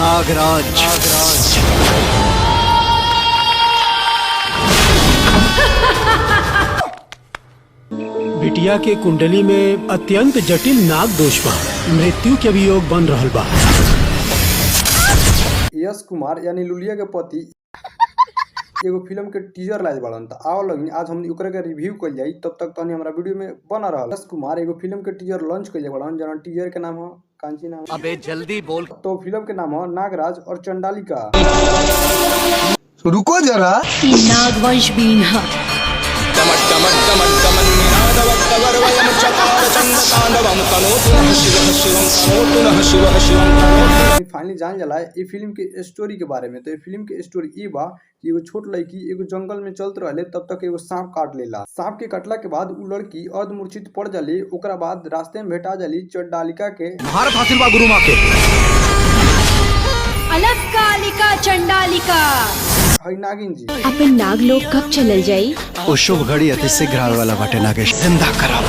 नागराज। बिटिया के कुंडली में अत्यंत जटिल नाग दोष बा, मृत्यु के भी योग बन रहल बा। यश कुमार यानी लुलिया के पति एगो फिल्म के टीजर लाइल बड़न त आओ लगिन आज हम ओकरे के रिव्यू कइल जाई। तब तक तनी हमरा वीडियो में बना रहल। यश कुमार एगो फिल्म के टीजर लॉन्च कइले बड़न जना टीजर के नाम है कांची नाम। अबे जल्दी बोल। तो फिल्म के नाम है नागराज और चंडालिका। रुको जरा, नागवंश बीन है। फाइनली जान जाला ये फिल्म के स्टोरी के बारे में। तो ये फिल्म के स्टोरी ई बा कि एगो छोट लड़की एगो जंगल में चलत रहले, तब तक एगो सांप काट लेला। सांप के कटला के बाद उ लड़की अर्धमूर्छित पड़ जाली। ओकरा बाद रास्ते में भेटा जाली चंडालिका के। भारत हासिल बा गुरु माँ के। अलग कालिका चंडालिका। हई नागिन जी अपन नाग लोग कब चलल जाई? ओ शुभ घड़ी अति शीघ्र आवे वाला बाटे नागेश, जिंदा कराओ।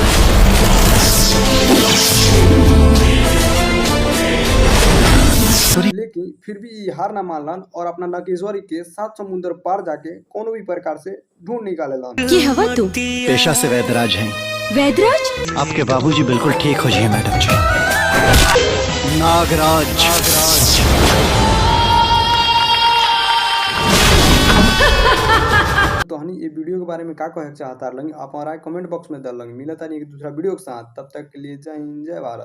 लेकिन फिर भी हार ना मानलन और अपना नागेश्वरी के 7 समुद्र पार जाके कोनो भी प्रकार से ढूंढ निकालेलन। ये हवा तू पेशा से वैदराज हैं। वैदराज? आपके बाबूजी बिल्कुल ठीक हो जाइए मैडम जी। नागराज। तो हनी ये वीडियो के बारे में का कहे चाहता लगे आप हमारा कमेंट बॉक्स में दल लगे। मिलता नहीं एक दूसरा वीडियो के साथ, तब तक के लिए जय हिंद जय भारत।